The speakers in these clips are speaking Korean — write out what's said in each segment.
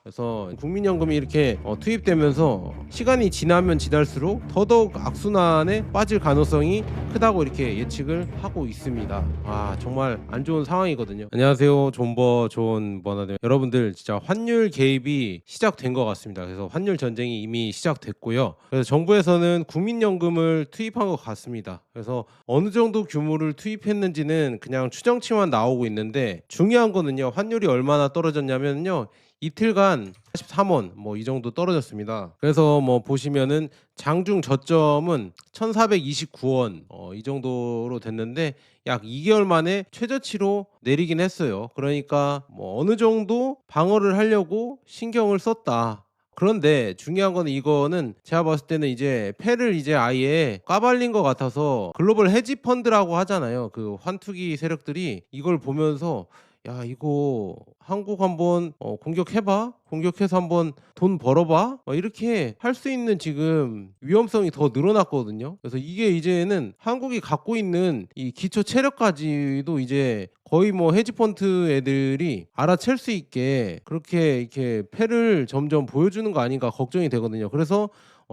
그래서 국민연금이 이렇게 투입되면서 시간이 지나면 지날수록 더더욱 악순환에 빠질 가능성이 크다고 이렇게 예측을 하고 있습니다. 정말 안 좋은 상황이거든요. 안녕하세요, 존 버나드. 여러분들, 진짜 환율 개입이 시작된 것 같습니다. 그래서 환율 전쟁이 이미 시작됐고요. 그래서 정부에서는 국민연금을 투입한 것 같습니다. 그래서 어느 정도 규모를 투입했는지는 그냥 추정치만 나오고 있는데, 중요한 거는요, 환율이 얼마나 떨어졌냐면요, 이틀간 43원 이 정도 떨어졌습니다. 그래서 보시면은 장중 저점은 1429원 이 정도로 됐는데, 약 2개월 만에 최저치로 내리긴 했어요. 그러니까 어느 정도 방어를 하려고 신경을 썼다. 그런데 중요한 건, 이거는 제가 봤을 때는 이제 패를 이제 아예 까발린 것 같아서, 글로벌 헤지 펀드라고 하잖아요. 그 환투기 세력들이 이걸 보면서, 야, 이거 한국 한번 공격해봐, 공격해서 한번 돈 벌어봐, 이렇게 할 수 있는 지금 위험성이 더 늘어났거든요. 그래서 이게 이제는 한국이 갖고 있는 이 기초 체력까지도 이제 거의 헤지펀드 애들이 알아챌 수 있게 그렇게 이렇게 패를 점점 보여주는 거 아닌가 걱정이 되거든요. 그래서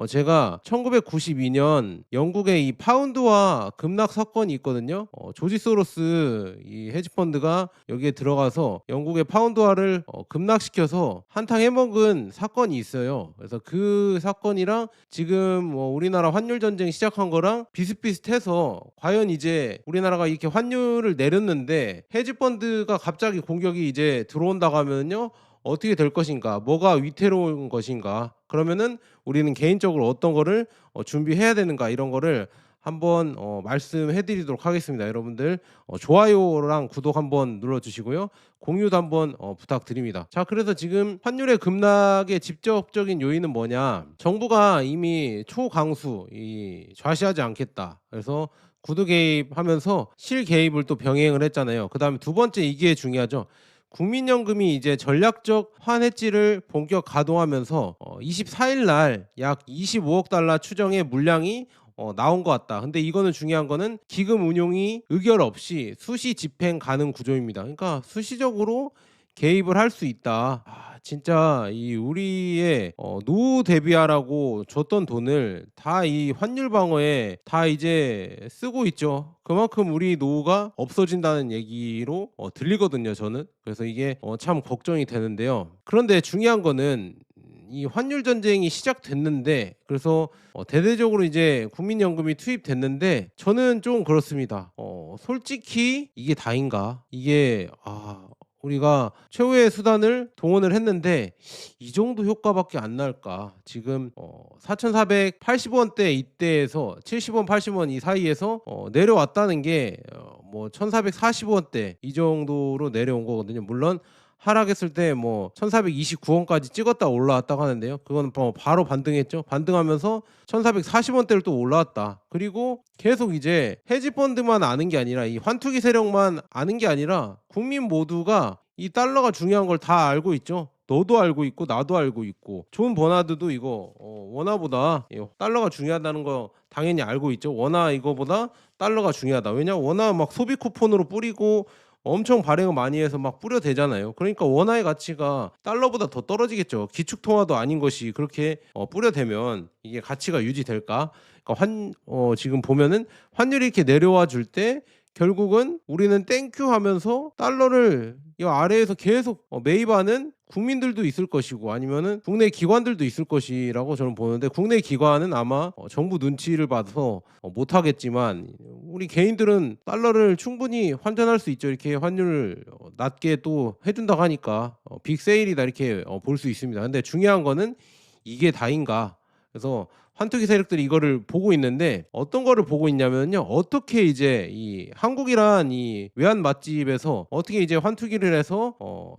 제가 1992년 영국의 이 파운드화 급락 사건이 있거든요. 조지 소로스 이 헤지펀드가 여기에 들어가서 영국의 파운드화를 급락시켜서 한탕 해먹은 사건이 있어요. 그래서 그 사건이랑 지금 우리나라 환율 전쟁 시작한 거랑 비슷비슷해서, 과연 이제 우리나라가 이렇게 환율을 내렸는데 헤지펀드가 갑자기 공격이 이제 들어온다고 하면요, 어떻게 될 것인가, 뭐가 위태로운 것인가, 그러면은 우리는 개인적으로 어떤 거를 준비해야 되는가, 이런 거를 한번 말씀해 드리도록 하겠습니다. 여러분들, 좋아요랑 구독 한번 눌러 주시고요, 공유도 한번 부탁드립니다. 자, 그래서 지금 환율의 급락의 직접적인 요인은 뭐냐, 정부가 이미 초강수 좌시하지 않겠다, 그래서 구두 개입하면서 실 개입을 또 병행을 했잖아요. 그 다음에 두 번째, 이게 중요하죠. 국민연금이 이제 전략적 환해지를 본격 가동하면서 24일 날 약 25억 달러 추정의 물량이 나온 것 같다. 근데 이거는, 중요한 거는 기금 운용이 의결 없이 수시 집행 가능 구조입니다. 그러니까 수시적으로 개입을 할 수 있다. 진짜 이 우리의 노후 대비하라고 줬던 돈을 다 이 환율 방어에 다 이제 쓰고 있죠. 그만큼 우리 노후가 없어진다는 얘기로 들리거든요, 저는. 그래서 이게 참 걱정이 되는데요. 그런데 중요한 거는, 이 환율 전쟁이 시작됐는데, 그래서 대대적으로 이제 국민연금이 투입됐는데, 저는 좀 그렇습니다. 솔직히 이게 다인가? 이게 우리가 최후의 수단을 동원을 했는데 이 정도 효과밖에 안 날까? 지금 4,480원대 이때에서 70원, 80원 이 사이에서 내려왔다는 게 1,440원대 이 정도로 내려온 거거든요. 물론 하락했을 때 1,429원까지 찍었다 올라왔다고 하는데요. 그건 바로 반등했죠. 반등하면서 1,440원대를 또 올라왔다. 그리고 계속 이제 헤지펀드만 아는 게 아니라, 이 환투기 세력만 아는 게 아니라, 국민 모두가 이 달러가 중요한 걸 다 알고 있죠. 너도 알고 있고 나도 알고 있고, 존 버나드도 이거 원화보다 달러가 중요하다는 거 당연히 알고 있죠. 원화 이거보다 달러가 중요하다. 왜냐, 원화 막 소비 쿠폰으로 뿌리고 엄청 발행을 많이 해서 막 뿌려대잖아요. 그러니까 원화의 가치가 달러보다 더 떨어지겠죠. 기축통화도 아닌 것이 그렇게 뿌려대면 이게 가치가 유지될까? 그러니까 지금 보면은 환율이 이렇게 내려와 줄 때 결국은 우리는 땡큐 하면서 달러를 이 아래에서 계속 매입하는 국민들도 있을 것이고, 아니면은 국내 기관들도 있을 것이라고 저는 보는데, 국내 기관은 아마 정부 눈치를 봐서 못하겠지만, 우리 개인들은 달러를 충분히 환전할 수 있죠. 이렇게 환율을 낮게 또 해준다고 하니까 빅세일이다 이렇게 볼 수 있습니다. 근데 중요한 거는 이게 다인가? 그래서 환투기 세력들이 이거를 보고 있는데, 어떤 거를 보고 있냐면요, 어떻게 이제 이 한국이란 이 외환 맛집에서 어떻게 이제 환투기를 해서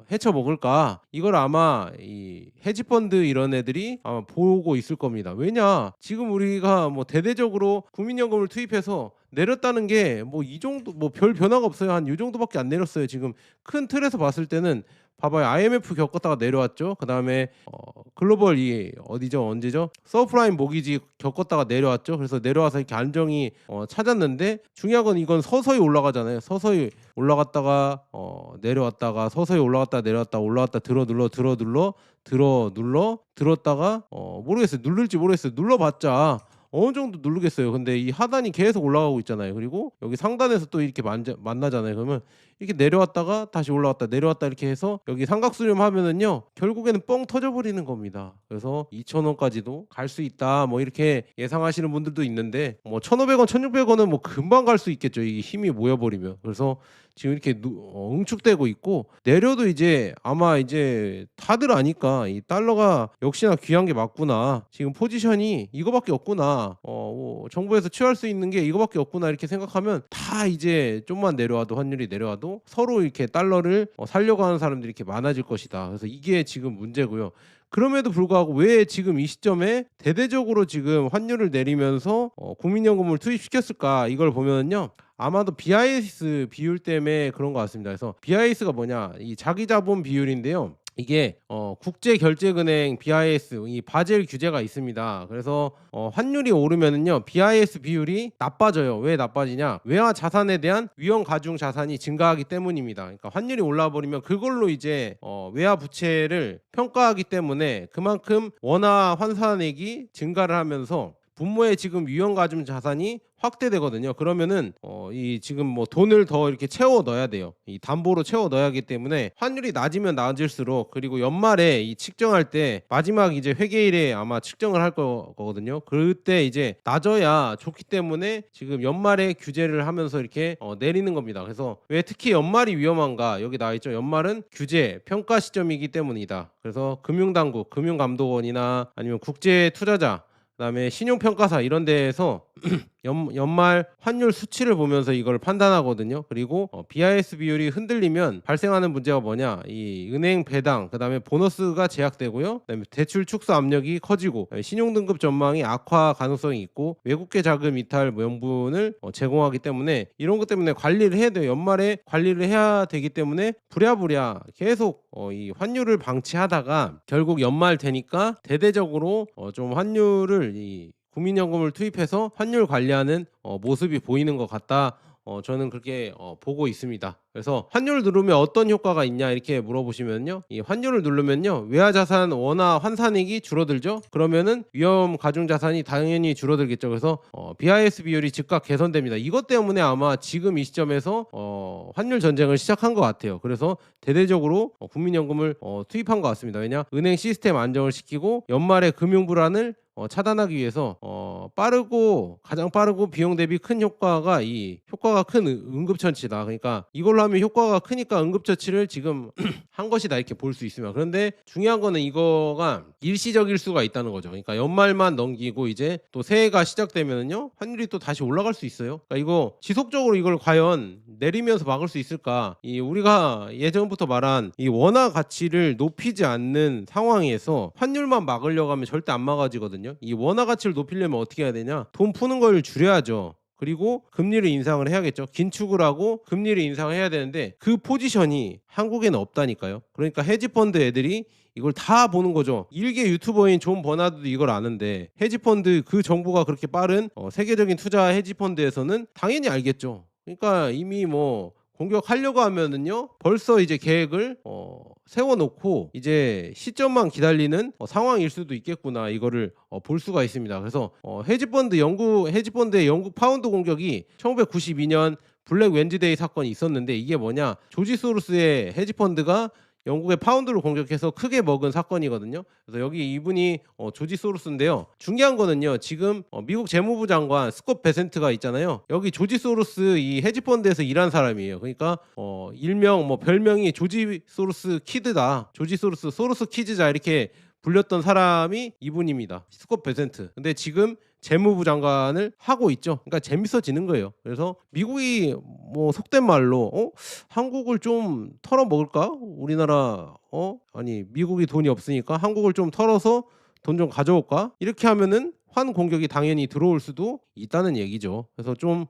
헤쳐 먹을까, 이걸 아마 이 헤지펀드 이런 애들이 아마 보고 있을 겁니다. 왜냐, 지금 우리가 대대적으로 국민연금을 투입해서 내렸다는 게 이 정도, 별 변화가 없어요. 한 이 정도밖에 안 내렸어요. 지금 큰 틀에서 봤을 때는 봐봐요. IMF 겪었다가 내려왔죠. 그 다음에 글로벌 이 어디죠 언제죠 서프라임 모기지 겪었다가 내려왔죠. 그래서 내려와서 이렇게 안정이 찾았는데 중요한 건 이건 서서히 올라가잖아요. 서서히 올라갔다가 내려왔다가 서서히 올라갔다 내려왔다 올라왔다 들어 눌러 들었다가 모르겠어요. 누를지 모르겠어요. 눌러봤자 어느 정도 누르겠어요. 근데 이 하단이 계속 올라가고 있잖아요. 그리고 여기 상단에서 또 이렇게 만나잖아요. 그러면 이렇게 내려왔다가 다시 올라왔다 내려왔다 이렇게 해서 여기 삼각수렴 하면은요 결국에는 뻥 터져버리는 겁니다. 그래서 2,000원까지도 갈 수 있다 뭐 이렇게 예상하시는 분들도 있는데 뭐 1,500원 1,600원은 뭐 금방 갈 수 있겠죠. 이 힘이 모여버리면. 그래서 지금 이렇게 응축되고 있고 내려도 이제 아마 이제 다들 아니까 이 달러가 역시나 귀한 게 맞구나. 지금 포지션이 이거밖에 없구나. 정부에서 취할 수 있는 게 이거밖에 없구나 이렇게 생각하면 다 이제 좀만 내려와도 환율이 내려와도 서로 이렇게 달러를 살려고 하는 사람들이 이렇게 많아질 것이다. 그래서 이게 지금 문제고요. 그럼에도 불구하고 왜 지금 이 시점에 대대적으로 지금 환율을 내리면서 국민연금을 투입시켰을까 이걸 보면요. 아마도 BIS 비율 때문에 그런 것 같습니다. 그래서 BIS가 뭐냐 이 자기자본 비율인데요. 이게 국제결제은행 BIS 이 바젤 규제가 있습니다. 그래서 환율이 오르면은요 BIS 비율이 나빠져요. 왜 나빠지냐? 외화 자산에 대한 위험 가중 자산이 증가하기 때문입니다. 그러니까 환율이 올라 버리면 그걸로 이제 외화 부채를 평가하기 때문에 그만큼 원화 환산액이 증가를 하면서 분모의 지금 위험 가중 자산이 확대되거든요. 그러면은 이 지금 뭐 돈을 더 이렇게 채워 넣어야 돼요. 이 담보로 채워 넣어야 하기 때문에 환율이 낮으면 낮을수록 그리고 연말에 이 측정할 때 마지막 이제 회계일에 아마 측정을 할 거거든요. 그때 이제 낮아야 좋기 때문에 지금 연말에 규제를 하면서 이렇게 내리는 겁니다. 그래서 왜 특히 연말이 위험한가? 여기 나와 있죠. 연말은 규제 평가 시점이기 때문이다. 그래서 금융당국, 금융감독원이나 아니면 국제 투자자 그다음에 신용평가사 이런 데에서 연말 환율 수치를 보면서 이걸 판단하거든요. 그리고 BIS 비율이 흔들리면 발생하는 문제가 뭐냐? 이 은행 배당, 그다음에 보너스가 제약되고요. 그다음에 대출 축소 압력이 커지고 신용등급 전망이 악화 가능성이 있고 외국계 자금 이탈 명분을 제공하기 때문에 이런 것 때문에 관리를 해야 돼요. 연말에 관리를 해야 되기 때문에 부랴부랴 계속 이 환율을 방치하다가 결국 연말 되니까 대대적으로 좀 환율을 이 국민연금을 투입해서 환율 관리하는 모습이 보이는 것 같다. 저는 그렇게 보고 있습니다. 그래서 환율을 누르면 어떤 효과가 있냐 이렇게 물어보시면요. 이 환율을 누르면요. 외화자산 원화 환산액이 줄어들죠. 그러면은 위험 가중 자산이 당연히 줄어들겠죠. 그래서 BIS 비율이 즉각 개선됩니다. 이것 때문에 아마 지금 이 시점에서 환율 전쟁을 시작한 것 같아요. 그래서 대대적으로 국민연금을 투입한 것 같습니다. 왜냐? 은행 시스템 안정을 시키고 연말에 금융 불안을 차단하기 위해서 가장 빠르고 비용 대비 큰 효과가 큰 응급처치다. 그러니까 이걸로 하면 효과가 크니까 응급처치를 지금 한 것이다 이렇게 볼 수 있습니다. 그런데 중요한 거는 이거가 일시적일 수가 있다는 거죠. 그러니까 연말만 넘기고 이제 또 새해가 시작되면은요 환율이 또 다시 올라갈 수 있어요. 그러니까 이거 지속적으로 이걸 과연 내리면서 막을 수 있을까? 우리가 예전부터 말한 이 원화 가치를 높이지 않는 상황에서 환율만 막으려고 하면 절대 안 막아지거든요. 이 원화 가치를 높이려면 어떻게 해야 되냐? 돈 푸는 걸 줄여야죠. 그리고 금리를 인상을 해야겠죠. 긴축을 하고 금리를 인상을 해야 되는데 그 포지션이 한국에는 없다니까요. 그러니까 헤지펀드 애들이 이걸 다 보는 거죠. 일개 유튜버인 존 버나드도 이걸 아는데 헤지펀드 그 정보가 그렇게 빠른 세계적인 투자 헤지펀드에서는 당연히 알겠죠. 그러니까 이미 뭐 공격하려고 하면은요 벌써 이제 계획을 세워놓고 이제 시점만 기다리는 상황일 수도 있겠구나 이거를 볼 수가 있습니다. 그래서 헤지펀드의 영국 파운드 공격이 1992년 블랙 웬즈데이 사건이 있었는데 이게 뭐냐? 조지 소로스의 헤지펀드가 영국의 파운드를 공격해서 크게 먹은 사건이거든요. 그래서 여기 이분이 조지 소로스인데요. 중요한 거는요. 지금 미국 재무부 장관 스콧 베센트가 있잖아요. 여기 조지 소로스 이 헤지펀드에서 일한 사람이에요. 그러니까 일명 별명이 조지 소로스 키드다. 조지 소로스 키즈자 이렇게 불렸던 사람이 이분입니다. 스콧 베센트. 근데 지금 재무부 장관을 하고 있죠. 그러니까 재밌어지는 거예요. 그래서 미국이 뭐 속된 말로 한국을 좀 털어 먹을까? 우리나라 미국이 돈이 없으니까 한국을 좀 털어서 돈 좀 가져올까? 이렇게 하면은 환 공격이 당연히 들어올 수도 있다는 얘기죠. 그래서 좀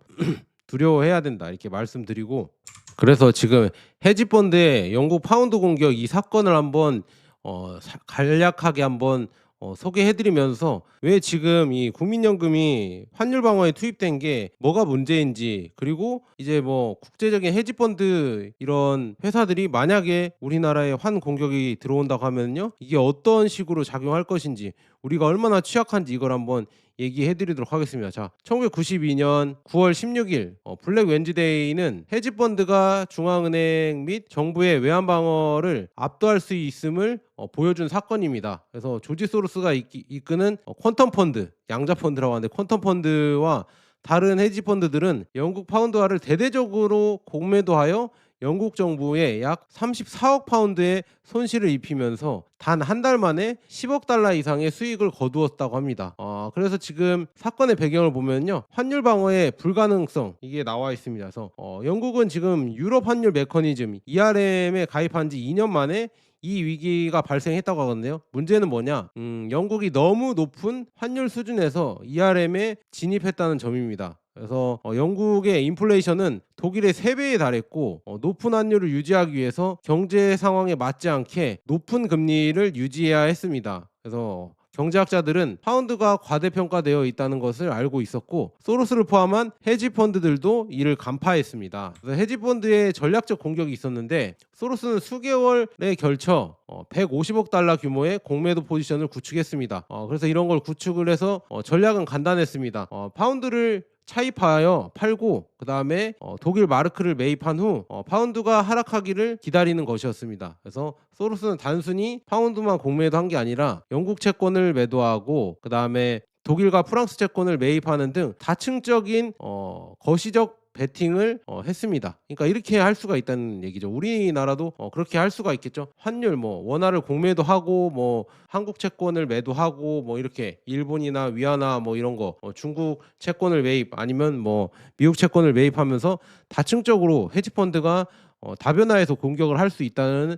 두려워해야 된다 이렇게 말씀드리고 그래서 지금 헤지펀드의 영국 파운드 공격 이 사건을 한번 간략하게 한번 소개해드리면서 왜 지금 이 국민연금이 환율 방어에 투입된 게 뭐가 문제인지, 그리고 이제 뭐 국제적인 헤지펀드 이런 회사들이 만약에 우리나라에 환 공격이 들어온다고 하면요, 이게 어떤 식으로 작용할 것인지, 우리가 얼마나 취약한지 이걸 한번 얘기해 드리도록 하겠습니다. 자, 1992년 9월 16일 블랙 웬즈데이는 헤지펀드가 중앙은행 및 정부의 외환 방어를 압도할 수 있음을 보여준 사건입니다. 그래서 조지 소로스가 이끄는 퀀텀 펀드, 양자 펀드라고 하는데, 퀀텀 펀드와 다른 헤지 펀드들은 영국 파운드화를 대대적으로 공매도하여 영국 정부에 약 34억 파운드의 손실을 입히면서 단 한 달 만에 10억 달러 이상의 수익을 거두었다고 합니다. 그래서 지금 사건의 배경을 보면요, 환율 방어의 불가능성, 이게 나와 있습니다. 그래서 영국은 지금 유럽 환율 메커니즘 ERM에 가입한 지 2년 만에 이 위기가 발생했다고 하거든요. 문제는 뭐냐? 영국이 너무 높은 환율 수준에서 ERM에 진입했다는 점입니다. 그래서 영국의 인플레이션은 독일의 3배에 달했고, 높은 환율을 유지하기 위해서 경제 상황에 맞지 않게 높은 금리를 유지해야 했습니다. 그래서 경제학자들은 파운드가 과대평가되어 있다는 것을 알고 있었고, 소로스를 포함한 헤지펀드들도 이를 간파했습니다. 그래서 헤지펀드의 전략적 공격이 있었는데, 소로스는 수개월에 걸쳐 150억 달러 규모의 공매도 포지션을 구축했습니다. 그래서 이런 걸 구축을 해서 전략은 간단했습니다. 파운드를 차입하여 팔고, 그 다음에 독일 마르크를 매입한 후 파운드가 하락하기를 기다리는 것이었습니다. 그래서 소로스는 단순히 파운드만 공매도한 게 아니라 영국 채권을 매도하고, 그 다음에 독일과 프랑스 채권을 매입하는 등 다층적인 거시적 베팅을 했습니다. 그러니까 이렇게 할 수가 있다는 얘기죠. 우리나라도 그렇게 할 수가 있겠죠. 환율 뭐 원화를 공매도하고, 뭐 한국 채권을 매도하고, 뭐 이렇게 일본이나 위안화 뭐 이런 거, 중국 채권을 매입, 아니면 뭐 미국 채권을 매입하면서 다층적으로 헤지펀드가 다변화해서 공격을 할 수 있다는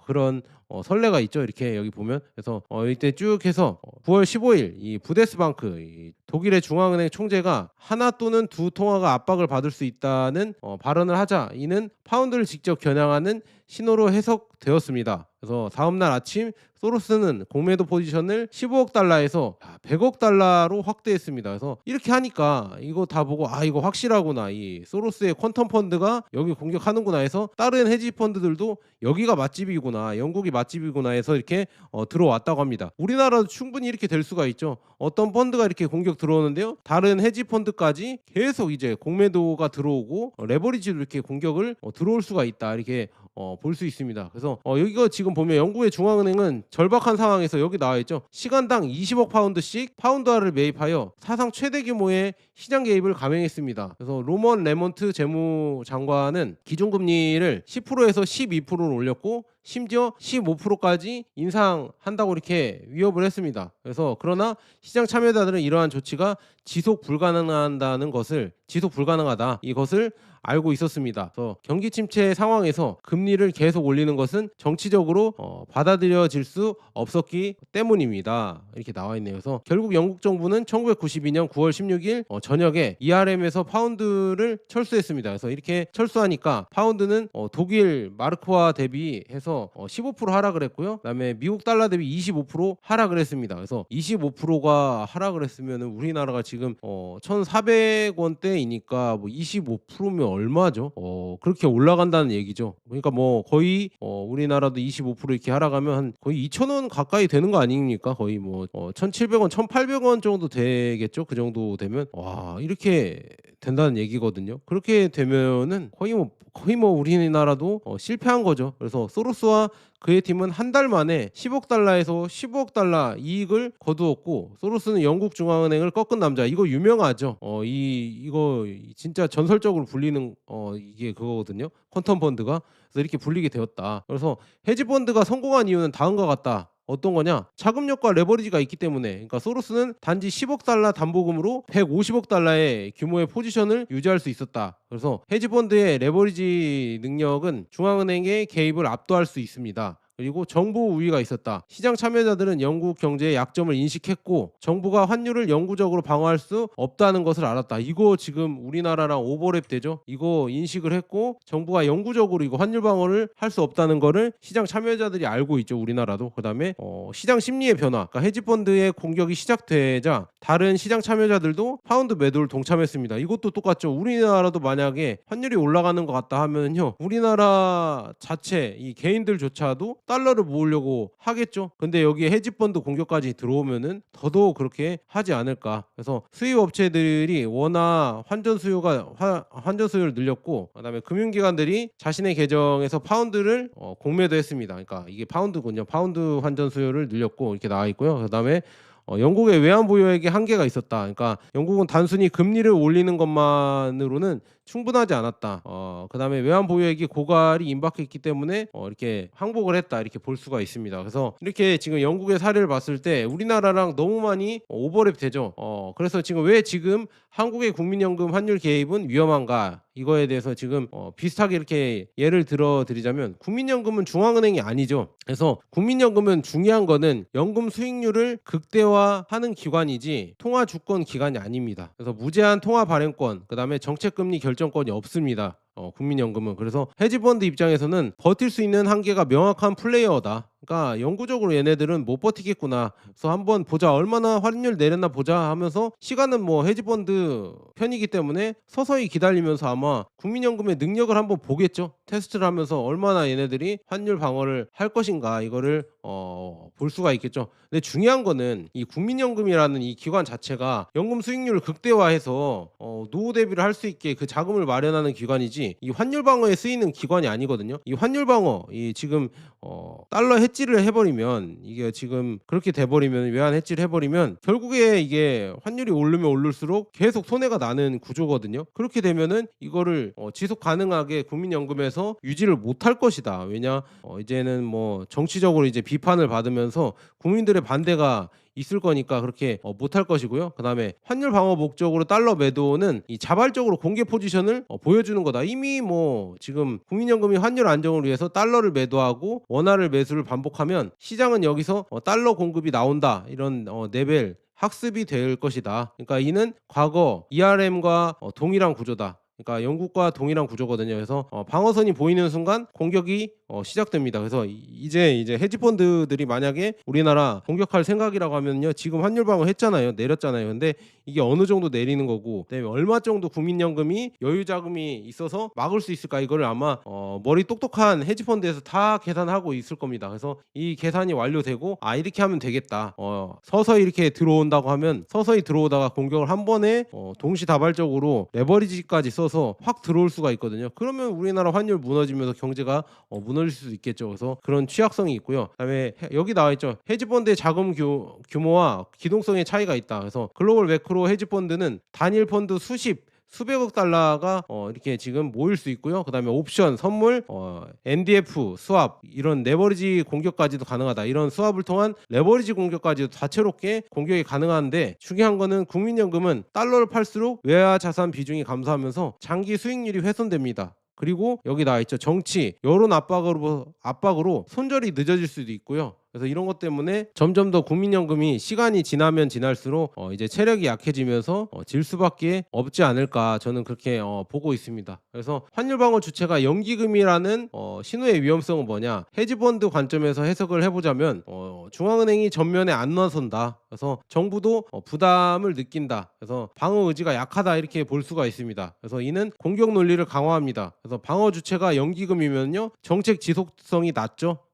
그런 선례가 있죠. 이렇게 여기 보면. 그래서 이때 쭉 해서 9월 15일 이 부데스방크, 이 독일의 중앙은행 총재가 하나 또는 두 통화가 압박을 받을 수 있다는 발언을 하자, 이는 파운드를 직접 겨냥하는 신호로 해석되었습니다. 그래서 다음날 아침 소로스는 공매도 포지션을 15억 달러에서 100억 달러로 확대했습니다. 그래서 이렇게 하니까 이거 다 보고, 이거 확실하구나, 이 소로스의 퀀텀 펀드가 여기 공격하는구나 해서 다른 헤지 펀드들도 여기가 맛집이구나, 영국이 맛집이구나 해서 이렇게 들어왔다고 합니다. 우리나라도 충분히 이렇게 될 수가 있죠. 어떤 펀드가 이렇게 공격 들어오는데요, 다른 헤지 펀드까지 계속 이제 공매도가 들어오고 레버리지로 이렇게 공격을 들어올 수가 있다, 이렇게 볼 수 있습니다. 그래서 여기가 지금 보면 영국의 중앙은행은 절박한 상황에서 여기 나와 있죠. 시간당 20억 파운드씩 파운드화를 매입하여 사상 최대 규모의 시장 개입을 감행했습니다. 그래서 로먼 레몬트 재무장관은 기준금리를 10%에서 12%로 올렸고, 심지어 15%까지 인상한다고 이렇게 위협을 했습니다. 그래서 그러나 시장 참여자들은 이러한 조치가 지속 불가능하다, 이것을 알고 있었습니다. 그래서 경기 침체 상황에서 금리를 계속 올리는 것은 정치적으로 받아들여질 수 없었기 때문입니다. 이렇게 나와 있네요. 그래서 결국 영국 정부는 1992년 9월 16일 저녁에 ERM에서 파운드를 철수했습니다. 그래서 이렇게 철수하니까 파운드는 독일 마르크화 대비해서 15% 하락을 했고요. 그다음에 미국 달러 대비 25% 하락을 했습니다. 그래서 25%가 하락을 했으면 우리나라가 지금 1,400원대이니까 뭐 25%면 얼마죠? 그렇게 올라간다는 얘기죠. 그러니까 뭐 거의 우리나라도 25% 이렇게 하락하면 한 거의 2,000원 가까이 되는 거 아닙니까? 거의 뭐 1,700원, 1,800원 정도 되겠죠. 그 정도 되면 이렇게 된다는 얘기거든요. 그렇게 되면은 거의 뭐 우리나라도 실패한 거죠. 그래서 소로스와 그의 팀은 한 달 만에 10억 달러에서 15억 달러 이익을 거두었고, 소로스는 영국 중앙은행을 꺾은 남자, 이거 유명하죠. 이거 진짜 전설적으로 불리는 이게 그거거든요. 퀀텀 펀드가. 그래서 이렇게 불리게 되었다. 그래서 헤지 펀드가 성공한 이유는 다음과 같다. 어떤 거냐? 자금력과 레버리지가 있기 때문에. 그러니까 소로스는 단지 10억 달러 담보금으로 150억 달러의 규모의 포지션을 유지할 수 있었다. 그래서 헤지펀드의 레버리지 능력은 중앙은행의 개입을 압도할 수 있습니다. 그리고 정보 우위가 있었다. 시장 참여자들은 영국 경제의 약점을 인식했고 정부가 환율을 영구적으로 방어할 수 없다는 것을 알았다. 이거 지금 우리나라랑 오버랩 되죠. 이거 인식을 했고 정부가 영구적으로 이거 환율 방어를 할 수 없다는 거를 시장 참여자들이 알고 있죠. 우리나라도. 그다음에 시장 심리의 변화. 그러니까 헤지펀드의 공격이 시작되자 다른 시장 참여자들도 파운드 매도를 동참했습니다. 이것도 똑같죠. 우리나라도 만약에 환율이 올라가는 것 같다 하면요, 우리나라 자체 이 개인들조차도 달러를 모으려고 하겠죠. 근데 여기에 헤지펀드 공격까지 들어오면은 더더욱 그렇게 하지 않을까. 그래서 수입 업체들이 워낙 환전 수요를 늘렸고, 그다음에 금융기관들이 자신의 계정에서 파운드를 공매도했습니다. 그러니까 이게 파운드군요. 파운드 환전 수요를 늘렸고 이렇게 나와 있고요. 그다음에 영국의 외환 보유액에 한계가 있었다. 그러니까 영국은 단순히 금리를 올리는 것만으로는 충분하지 않았다. 그다음에 외환 보유액이 고갈이 임박했기 때문에 이렇게 항복을 했다. 이렇게 볼 수가 있습니다. 그래서 이렇게 지금 영국의 사례를 봤을 때 우리나라랑 너무 많이 오버랩 되죠. 그래서 지금 한국의 국민연금 환율 개입은 위험한가? 이거에 대해서 지금 비슷하게 이렇게 예를 들어 드리자면, 국민연금은 중앙은행이 아니죠. 그래서 국민연금은 중요한 거는 연금 수익률을 극대화하는 기관이지 통화 주권 기관이 아닙니다. 그래서 무제한 통화 발행권, 그다음에 정책금리 결정권이 없습니다. 국민연금은. 그래서 헤지펀드 입장에서는 버틸 수 있는 한계가 명확한 플레이어다. 그러니까 영구적으로 얘네들은 못 버티겠구나. 그래서 한번 보자, 얼마나 환율 내렸나 보자 하면서, 시간은 뭐 헤지펀드 편이기 때문에 서서히 기다리면서 아마 국민연금의 능력을 한번 보겠죠. 테스트를 하면서 얼마나 얘네들이 환율 방어를 할 것인가, 이거를 볼 수가 있겠죠. 근데 중요한 거는 이 국민연금이라는 이 기관 자체가 연금 수익률을 극대화해서 노후 대비를 할 수 있게 그 자금을 마련하는 기관이지, 이 환율 방어에 쓰이는 기관이 아니거든요. 이 환율 방어, 이 지금 달러 해지를 해버리면, 이게 지금 그렇게 돼버리면, 외환 해지를 해버리면 결국에 이게 환율이 오르면 오를수록 계속 손해가 나는 구조거든요. 그렇게 되면은 이거를 지속 가능하게 국민연금에서 유지를 못할 것이다. 왜냐, 이제는 뭐 정치적으로 이제 비판을 받으면서 국민들의 반대가 있을 거니까 그렇게 못할 것이고요. 그다음에 환율 방어 목적으로 달러 매도는 이 자발적으로 공개 포지션을 보여주는 거다. 이미 뭐 지금 국민연금이 환율 안정을 위해서 달러를 매도하고 원화를 매수를 반복하면 시장은 여기서 달러 공급이 나온다, 이런 레벨 학습이 될 것이다. 그러니까 이는 과거 ERM과 동일한 구조다. 그러니까 영국과 동일한 구조거든요. 그래서 방어선이 보이는 순간 공격이 시작됩니다. 그래서 이제 헤지펀드들이 만약에 우리나라 공격할 생각이라고 하면요, 지금 환율 방어 했잖아요, 내렸잖아요. 근데 이게 어느 정도 내리는 거고, 그다음에 얼마 정도 국민연금이 여유 자금이 있어서 막을 수 있을까, 이거를 아마 머리 똑똑한 헤지펀드에서 다 계산하고 있을 겁니다. 그래서 이 계산이 완료되고, 이렇게 하면 되겠다. 서서히 이렇게 들어온다고 하면 서서히 들어오다가 공격을 한 번에 동시다발적으로 레버리지까지 써서 확 들어올 수가 있거든요. 그러면 우리나라 환율 무너지면서 경제가 무너질 수도 있겠죠. 그래서 그런 취약성이 있고요. 그다음에 여기 나와 있죠. 헤지펀드의 자금 규모와 기동성의 차이가 있다. 그래서 글로벌 매크로 헤지펀드는 단일 펀드 수백억 달러가 이렇게 지금 모일 수 있고요. 그다음에 옵션, 선물, NDF, 스왑, 이런 레버리지 공격까지도 가능하다. 이런 스왑을 통한 레버리지 공격까지도 다채롭게 공격이 가능한데, 중요한 거는 국민연금은 달러를 팔수록 외화 자산 비중이 감소하면서 장기 수익률이 훼손됩니다. 그리고 여기 나와 있죠. 정치, 여론 압박으로 손절이 늦어질 수도 있고요. 그래서 이런 것 때문에 점점 더 국민연금이 시간이 지나면 지날수록 이제 체력이 약해지면서 질 수밖에 없지 않을까, 저는 그렇게 보고 있습니다. 그래서 환율 방어 주체가 연기금이라는 신호의 위험성은 뭐냐, 헤지펀드 관점에서 해석을 해보자면 중앙은행이 전면에 안 나선다. 그래서 정부도 부담을 느낀다. 그래서 방어 의지가 약하다, 이렇게 볼 수가 있습니다. 그래서 이는 공격 논리를 강화합니다. 그래서 방어 주체가 연기금이면요, 정책 지속성이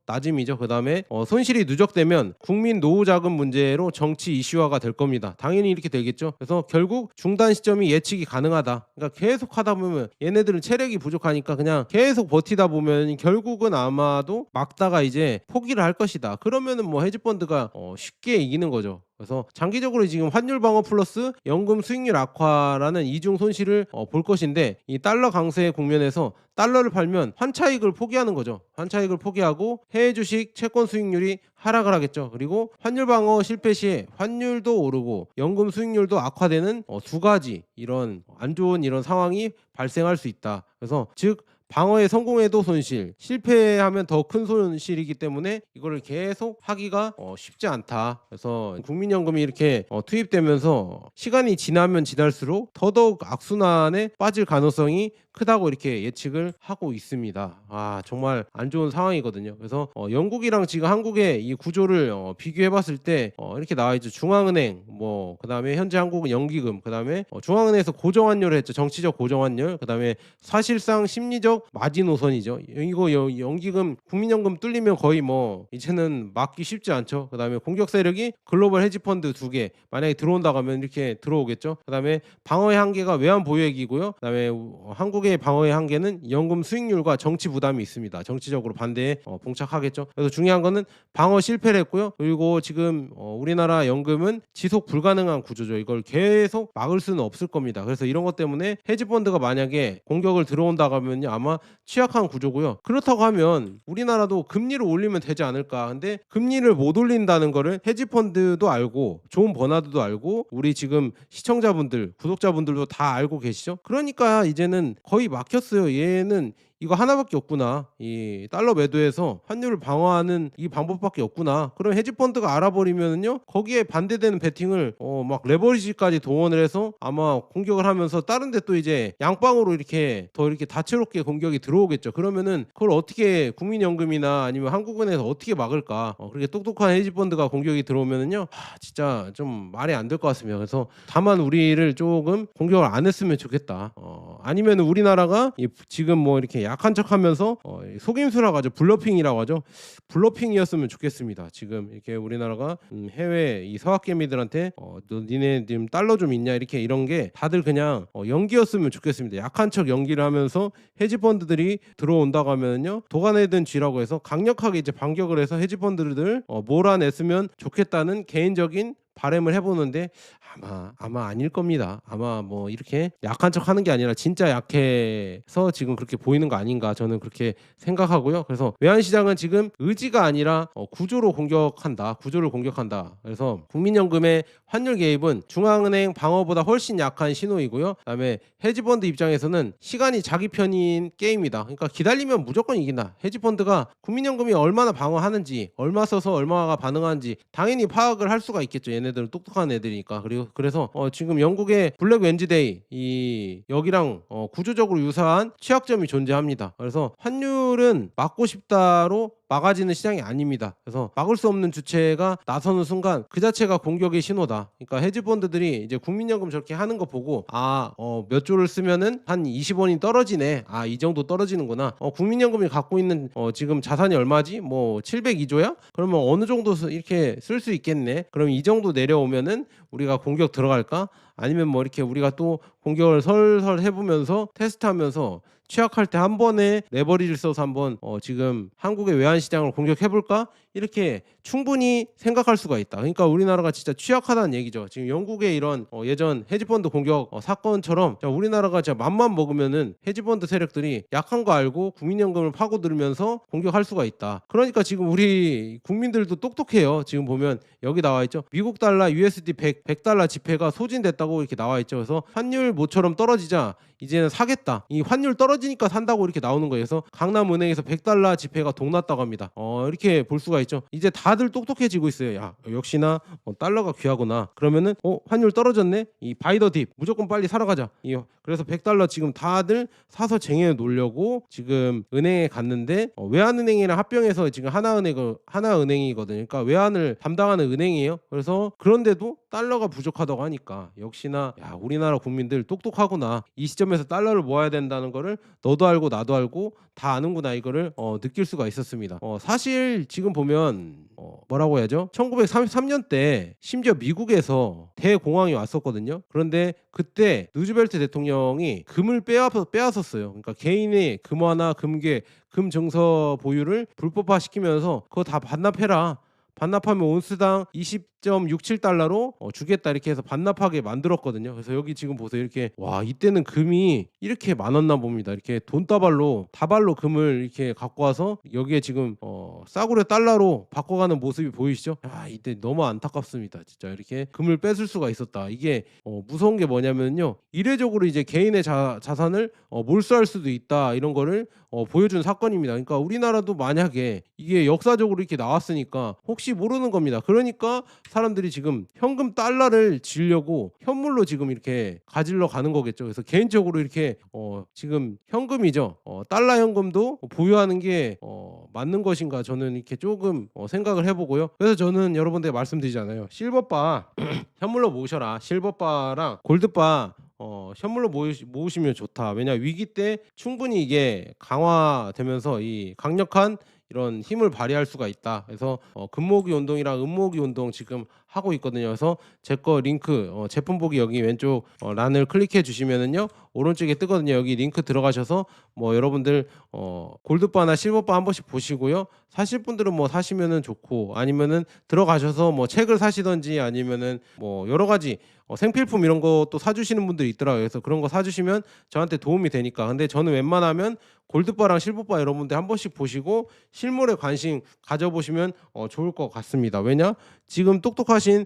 낮음이죠. 그 다음에 손실이 누적되면 국민 노후 자금 문제로 정치 이슈화가 될 겁니다. 당연히 이렇게 되겠죠. 그래서 결국 중단 시점이 예측이 가능하다. 그러니까 계속 하다 보면, 얘네들은 체력이 부족하니까 그냥 계속 버티다 보면 결국은 아마도 막다가 이제 포기를 할 것이다. 그러면은 뭐 헤지펀드가 쉽게 이기는 거죠. 그래서 장기적으로 지금 환율 방어 플러스 연금 수익률 악화라는 이중 손실을 볼 것인데, 이 달러 강세 국면에서 달러를 팔면 환차익을 포기하는 거죠. 환차익을 포기하고 해외 주식 채권 수익률이 하락을 하겠죠. 그리고 환율 방어 실패 시에 환율도 오르고 연금 수익률도 악화되는 두 가지 이런 안 좋은 이런 상황이 발생할 수 있다. 그래서 즉 방어에 성공해도 손실, 실패하면 더 큰 손실이기 때문에 이거를 계속 하기가 쉽지 않다. 그래서 국민연금이 이렇게 투입되면서 시간이 지나면 지날수록 더더욱 악순환에 빠질 가능성이 크다고 이렇게 예측을 하고 있습니다. 정말 안 좋은 상황이거든요. 그래서 영국이랑 지금 한국의 이 구조를 비교해 봤을 때 이렇게 나와 있죠. 중앙은행, 뭐 그다음에 현재 한국은 연기금, 그다음에 중앙은행에서 고정환율을 했죠. 정치적 고정환율, 그다음에 사실상 심리적 마지노선이죠. 이거 연기금, 국민연금 뚫리면 거의 뭐 이제는 막기 쉽지 않죠. 그다음에 공격 세력이 글로벌 헤지펀드 2개 만약에 들어온다고 하면 이렇게 들어오겠죠. 그다음에 방어의 한계가 외환 보유액이고요. 그다음에 한국의 방어의 한계는 연금 수익률과 정치 부담이 있습니다. 정치적으로 반대에 봉착하겠죠. 그래서 중요한 거는 방어 실패를 했고요. 그리고 지금 우리나라 연금은 지속 불가능한 구조죠. 이걸 계속 막을 수는 없을 겁니다. 그래서 이런 것 때문에 헤지펀드가 만약에 공격을 들어온다고 하면요, 아마 취약한 구조고요. 그렇다고 하면 우리나라도 금리를 올리면 되지 않을까. 근데 금리를 못 올린다는 거를 헤지펀드도 알고 존 버나드도 알고 우리 지금 시청자분들, 구독자분들도 다 알고 계시죠. 그러니까 이제는 거의 막혔어요. 얘는 이거 하나밖에 없구나. 이 달러 매도해서 환율을 방어하는 이 방법밖에 없구나. 그럼 헤지펀드가 알아버리면은요, 거기에 반대되는 베팅을 막 레버리지까지 동원을 해서 아마 공격을 하면서 다른 데 또 이제 양방으로 이렇게 더 이렇게 다채롭게 공격이 들어오겠죠. 그러면은 그걸 어떻게 국민연금이나 아니면 한국은행에서 어떻게 막을까? 그렇게 똑똑한 헤지펀드가 공격이 들어오면은요, 진짜 좀 말이 안 될 것 같습니다. 그래서 다만 우리를 조금 공격을 안 했으면 좋겠다. 아니면 우리나라가 지금 뭐 이렇게 약한 척하면서 속임수라고 하죠. 블러핑이라고 하죠. 블러핑이었으면 좋겠습니다. 지금 이렇게 우리나라가 해외 이 서학개미들한테 너 니네 지금 달러 좀 있냐 이렇게 이런 게 다들 그냥 연기였으면 좋겠습니다. 약한 척 연기를 하면서 헤지펀드들이 들어온다고 하면요, 도가내든 쥐라고 해서 강력하게 이제 반격을 해서 헤지펀드들 몰아냈으면 좋겠다는 개인적인 바람을 해보는데 아마 아닐 겁니다. 아마 뭐 이렇게 약한 척 하는 게 아니라 진짜 약해서 지금 그렇게 보이는 거 아닌가, 저는 그렇게 생각하고요. 그래서 외환시장은 지금 의지가 아니라 구조를 공격한다. 그래서 국민연금의 환율 개입은 중앙은행 방어보다 훨씬 약한 신호이고요. 그다음에 헤지펀드 입장에서는 시간이 자기 편인 게임이다. 그러니까 기다리면 무조건 이긴다. 헤지펀드가 국민연금이 얼마나 방어하는지, 얼마 써서 얼마가 반응하는지 당연히 파악을 할 수가 있겠죠. 얘네들은 똑똑한 애들이니까. 그래서 지금 영국의 블랙 웬즈데이 여기랑 구조적으로 유사한 취약점이 존재합니다. 그래서 환율은 막고 싶다로 막아지는 시장이 아닙니다. 그래서 막을 수 없는 주체가 나서는 순간 그 자체가 공격의 신호다. 그러니까 헤지펀드들이 이제 국민연금 저렇게 하는 거 보고 몇 조를 쓰면은 한 20원이 떨어지네. 이 정도 떨어지는구나. 국민연금이 갖고 있는 지금 자산이 얼마지? 뭐 702조야? 그러면 어느 정도 이렇게 쓸 수 있겠네. 그럼 이 정도 내려오면은 우리가 공격 들어갈까? 아니면 뭐 이렇게 우리가 또 공격을 설설 해보면서 테스트하면서 취약할 때 한 번에 레버리지를 써서 한번 지금 한국의 외환시장을 공격해볼까? 이렇게 충분히 생각할 수가 있다. 그러니까 우리나라가 진짜 취약하다는 얘기죠. 지금 영국의 이런 예전 헤지펀드 공격 사건처럼 우리나라가 진짜 맘만 먹으면은 헤지펀드 세력들이 약한 거 알고 국민연금을 파고들면서 공격할 수가 있다. 그러니까 지금 우리 국민들도 똑똑해요. 지금 보면 여기 나와 있죠. 미국 달러 USD 100달러 지폐가 소진됐다고 이렇게 나와 있죠. 그래서 환율 모처럼 떨어지자 이제는 사겠다. 이 환율 떨어지니까 산다고 이렇게 나오는 거예요. 그래서 강남은행에서 100달러 지폐가 동났다고 합니다. 이렇게 볼 수가 있죠. 이제 다들 똑똑해지고 있어요. 야, 역시나 달러가 귀하구나. 그러면은 환율 떨어졌네. 이 바이 더 딥 무조건 빨리 사러 가자. 그래서 100달러 지금 다들 사서 쟁여 놓으려고 지금 은행에 갔는데 외환은행이랑 합병해서 지금 하나은행이거든요. 그러니까 외환을 담당하는 은행이에요. 그래서 그런데도 달러가 부족하다고 하니까 역시나 우리나라 국민들 똑똑하구나. 이 시점에서 달러를 모아야 된다는 거를 너도 알고 나도 알고 다 아는구나, 이거를 느낄 수가 있었습니다. 사실 지금 보면 뭐라고 해야죠? 1933년 때 심지어 미국에서 대공황이 왔었거든요. 그런데 그때 루즈벨트 대통령이 금을 빼앗았어요. 그러니까 개인의 금화나 금괴, 금증서 보유를 불법화 시키면서 그거 다 반납해라. 반납하면 온스당 20.67달러로 주겠다, 이렇게 해서 반납하게 만들었거든요. 그래서 여기 지금 보세요. 이렇게 이때는 금이 이렇게 많았나 봅니다. 이렇게 다발로 금을 이렇게 갖고 와서 여기에 지금 싸구려 달러로 바꿔가는 모습이 보이시죠? 이때 너무 안타깝습니다. 진짜 이렇게 금을 뺏을 수가 있었다. 이게 무서운 게 뭐냐면요, 이례적으로 이제 개인의 자산을 몰수할 수도 있다, 이런 거를 보여준 사건입니다. 그러니까 우리나라도 만약에 이게 역사적으로 이렇게 나왔으니까 혹시 모르는 겁니다. 그러니까 사람들이 지금 현금 달러를 지으려고 현물로 지금 이렇게 가지러 가는 거겠죠. 그래서 개인적으로 이렇게 지금 현금이죠. 달러 현금도 보유하는 게 맞는 것인가 저는 이렇게 조금 생각을 해보고요. 그래서 저는 여러분들 말씀드리잖아요. 실버바 현물로 모으셔라. 실버바랑 골드바 현물로 모으시면 좋다. 왜냐 위기 때 충분히 이게 강화되면서 이 강력한 이런 힘을 발휘할 수가 있다. 그래서 금모으기 운동이랑 음모으기 운동 지금 하고 있거든요. 그래서 제 거 링크 제품 보기 여기 왼쪽 란을 클릭해 주시면은요 오른쪽에 뜨거든요. 여기 링크 들어가셔서 뭐 여러분들 골드바나 실버바 한 번씩 보시고요. 사실 분들은 뭐 사시면은 좋고 아니면은 들어가셔서 뭐 책을 사시던지 아니면은 뭐 여러 가지 생필품 이런 것도 사주시는 분들이 있더라고요. 그래서 그런 거 사주시면 저한테 도움이 되니까. 근데 저는 웬만하면 골드바랑 실버바 여러분들 한 번씩 보시고 실물에 관심 가져보시면 좋을 것 같습니다. 왜냐? 지금 똑똑하신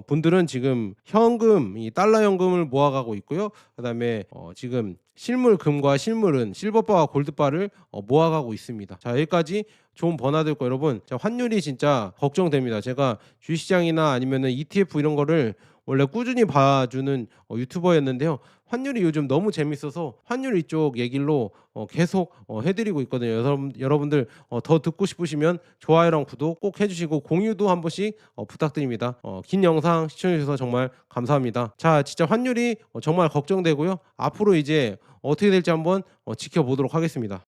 분들은 지금 현금, 이 달러 현금을 모아가고 있고요. 그다음에 지금 실물 금과 실물은 실버바와 골드바를 모아가고 있습니다. 자, 여기까지 좋은 번화될 거 여러분. 자, 환율이 진짜 걱정됩니다. 제가 주식시장이나 아니면은 ETF 이런 거를 원래 꾸준히 봐주는 유튜버였는데요. 환율이 요즘 너무 재밌어서 환율 이쪽 얘기로 계속 해드리고 있거든요. 여러분들 더 듣고 싶으시면 좋아요랑 구독 꼭 해주시고 공유도 한 번씩 부탁드립니다. 긴 영상 시청해주셔서 정말 감사합니다. 자, 진짜 환율이 정말 걱정되고요. 앞으로 이제 어떻게 될지 한번 지켜보도록 하겠습니다.